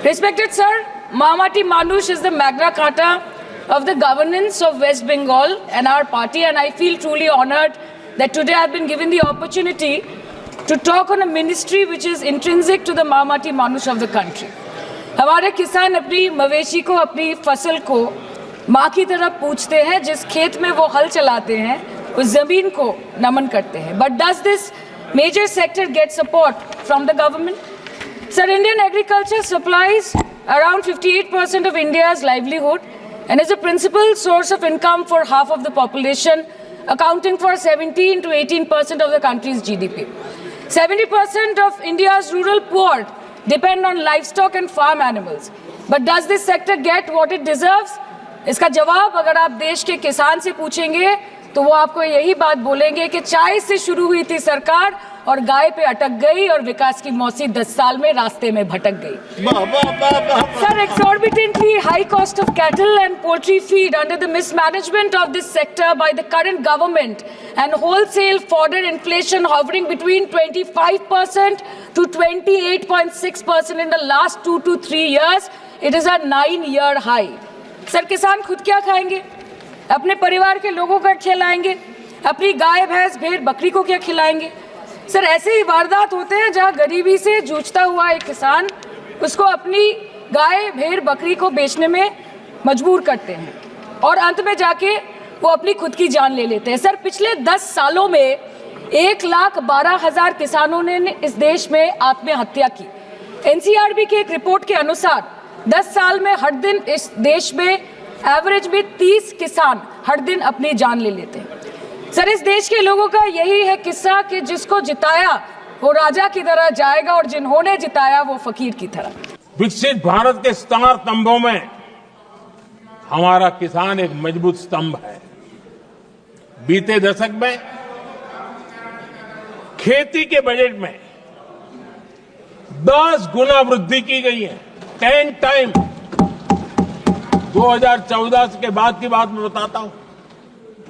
Respected sir, Mahamati Manush is the Magna Carta of the governance of West Bengal and our party, and I feel truly honored that today I have been given the opportunity to talk on a ministry which is intrinsic to the Mahamati Manush of the country. हमारे किसान अपनी मवेशी को, अपनी फसल को माँ की तरह पूछते हैं, जिस खेत में वो हल चलाते हैं उस जमीन को नमन करते हैं. But does this major sector get support from the government? Sir, Indian agriculture supplies around 58% of India's livelihood and is a principal source of income for half of the population, accounting for 17 to 18% of the country's GDP. 70% of India's rural poor depend on livestock and farm animals. But does this sector get what it deserves? इसका जवाब अगर आप देश के किसान से पूछेंगे तो वो आपको यही बात बोलेंगे कि चाय से शुरू हुई थी सरकार और गाय पे अटक गई और विकास की मौसी 10 साल में रास्ते में भटक गई. Sir, exorbitantly high cost of cattle and poultry feed under the mismanagement of this sector by the current government and wholesale fodder inflation hovering between 25% to 28.6% in the last 2 to 3 years, it is a 9-year high. Sir, किसान खुद क्या खाएंगे? अपने परिवार के लोगों का खिलाएंगे? अपनी गाय भैंस भेड़ बकरी को क्या खिलाएंगे? सर, ऐसे ही वारदात होते हैं जहां गरीबी से जूझता हुआ एक किसान उसको अपनी गाय भेड़ बकरी को बेचने में मजबूर करते हैं और अंत में जाके वो अपनी खुद की जान ले लेते हैं. सर, पिछले 10 सालों में 1,12,000 किसानों ने इस देश में आत्महत्या की. एनसीआरबी की एक रिपोर्ट के अनुसार 10 साल में हर दिन इस देश में एवरेज में 30 किसान हर दिन अपनी जान ले लेते हैं. सर, इस देश के लोगों का यही है किस्सा कि जिसको जिताया वो राजा की तरह जाएगा और जिन्होंने जिताया वो फकीर की तरह. विकसित भारत के स्टार स्तंभों में हमारा किसान एक मजबूत स्तंभ है. बीते दशक में खेती के बजट में 10 गुना वृद्धि की गई है. 10 टाइम. 2014 के बाद की बात मैं बताता हूं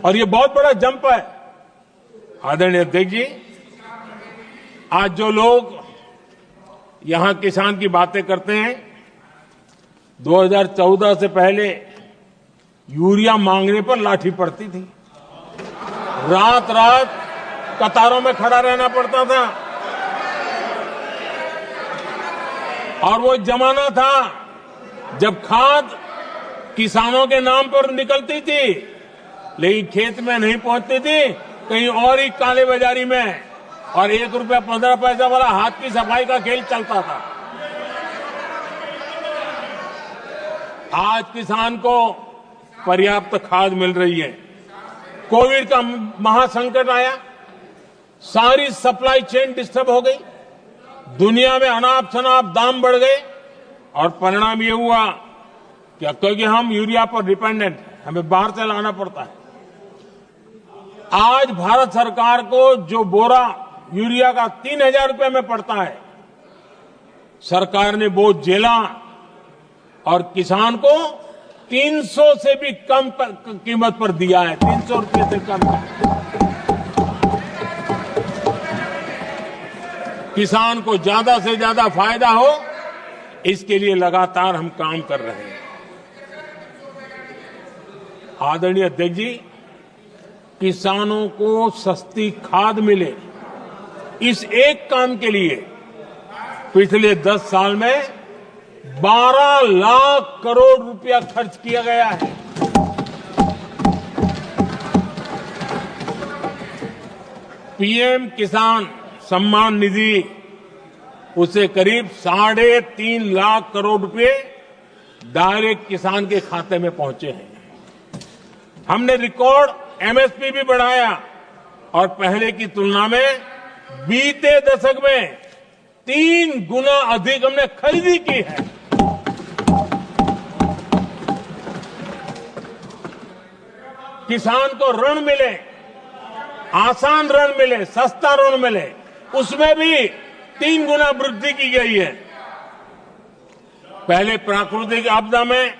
और ये बहुत बड़ा जंप है. आदरणीय अध्यक्ष जी, आज जो लोग यहां किसान की बातें करते हैं, 2014 से पहले यूरिया मांगने पर लाठी पड़ती थी. रात रात कतारों में खड़ा रहना पड़ता था और वो जमाना था जब खाद किसानों के नाम पर निकलती थी लेकिन खेत में नहीं पहुंचती थी, कहीं और ही काले बाजारी में, और 1 रुपया 15 पैसा वाला हाथ की सफाई का खेल चलता था. आज किसान को पर्याप्त खाद मिल रही है. कोविड का महासंकट आया, सारी सप्लाई चेन डिस्टर्ब हो गई, दुनिया में अनाप शनाप दाम बढ़ गए और परिणाम ये हुआ कि क्योंकि हम यूरिया पर डिपेंडेंट हैं, हमें बाहर से लाना पड़ता है. आज भारत सरकार को जो बोरा यूरिया का 3,000 रुपए में पड़ता है, सरकार ने वो झेला और किसान को 300 से भी कम कीमत पर दिया है. 300 रुपए से कम. किसान को ज्यादा से ज्यादा फायदा हो, इसके लिए लगातार हम काम कर रहे हैं. आदरणीय अध्यक्ष जी, किसानों को सस्ती खाद मिले, इस एक काम के लिए पिछले 10 साल में 12 लाख करोड़ रुपया खर्च किया गया है. पीएम किसान सम्मान निधि, उसे करीब 3.5 लाख करोड़ रुपए डायरेक्ट किसान के खाते में पहुंचे हैं. हमने रिकॉर्ड एमएसपी भी बढ़ाया और पहले की तुलना में बीते दशक में 3 गुना अधिक हमने खरीदी की है. किसान को ऋण मिले, आसान ऋण मिले, सस्ता ऋण मिले, उसमें भी 3 गुना वृद्धि की गई है. पहले प्राकृतिक आपदा में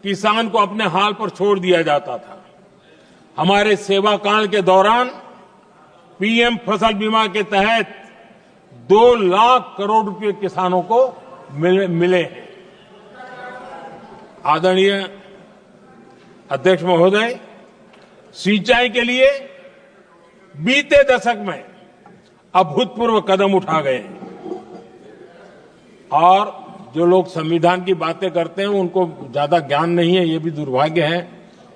किसान को अपने हाल पर छोड़ दिया जाता था. हमारे सेवा काल के दौरान पीएम फसल बीमा के तहत 2 लाख करोड़ रुपए किसानों को मिले हैं. आदरणीय अध्यक्ष महोदय, सिंचाई के लिए बीते दशक में अभूतपूर्व कदम उठा गए और जो लोग संविधान की बातें करते हैं उनको ज्यादा ज्ञान नहीं है, ये भी दुर्भाग्य है।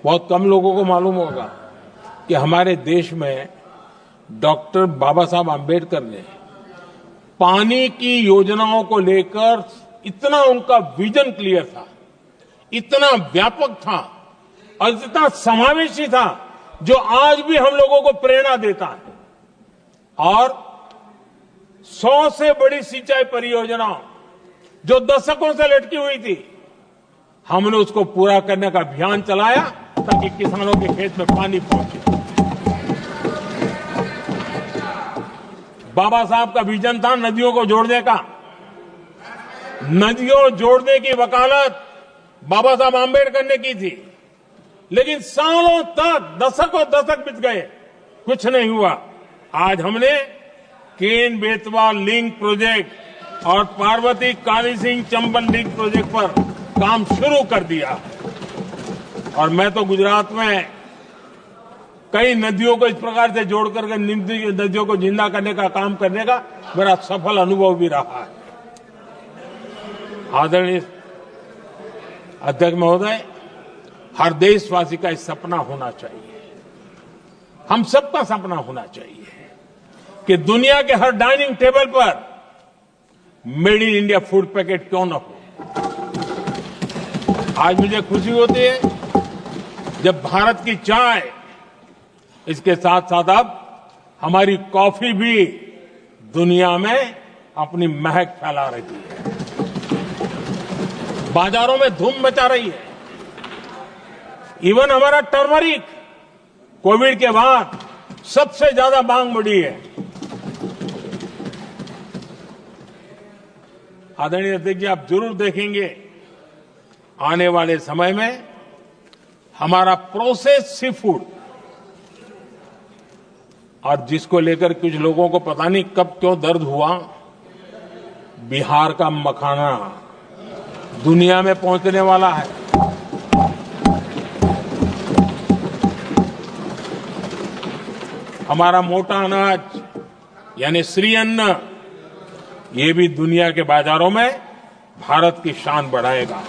बहुत कम लोगों को मालूम होगा कि हमारे देश में डॉक्टर बाबा साहब आम्बेडकर ने पानी की योजनाओं को लेकर इतना उनका विजन क्लियर था, इतना व्यापक था और इतना समावेशी था जो आज भी हम लोगों को प्रेरणा देता है। और 100 से बड़ी सिंचाई परियोजनाओं जो दशकों से लटकी हुई थी, हमने उसको पूरा करने का अभियान चलाया ताकि किसानों के खेत में पानी पहुंचे। बाबा साहब का विजन था नदियों को जोड़ने का। नदियों जोड़ने की वकालत बाबा साहब आम्बेडकर ने की थी, लेकिन सालों तक दशकों दशक बीत गए, कुछ नहीं हुआ। आज हमने केन बेतवा लिंक प्रोजेक्ट और पार्वती काली सिंह चंबल लिंक प्रोजेक्ट पर काम शुरू कर दिया और मैं तो गुजरात में कई नदियों को इस प्रकार से जोड़ करके नदियों को जिंदा करने का काम करने का मेरा सफल अनुभव भी रहा है। आदरणीय अध्यक्ष महोदय, हर देशवासी का इस सपना होना चाहिए, हम सबका सपना होना चाहिए कि दुनिया के हर डाइनिंग टेबल पर made in India food packet क्यों न हो। आज मुझे खुशी होती है जब भारत की चाय, इसके साथ साथ अब हमारी कॉफी भी दुनिया में अपनी महक फैला रही है, बाजारों में धूम मचा रही है। इवन हमारा टर्मरिक कोविड के बाद सबसे ज्यादा मांग बढ़ी है। आदरणीय अध्यक्ष जी, आप जरूर देखेंगे आने वाले समय में हमारा प्रोसेस सी फूड, और जिसको लेकर कुछ लोगों को पता नहीं कब क्यों दर्द हुआ, बिहार का मखाना दुनिया में पहुंचने वाला है। हमारा मोटा अनाज यानी श्री अन्न, ये भी दुनिया के बाजारों में भारत की शान बढ़ाएगा।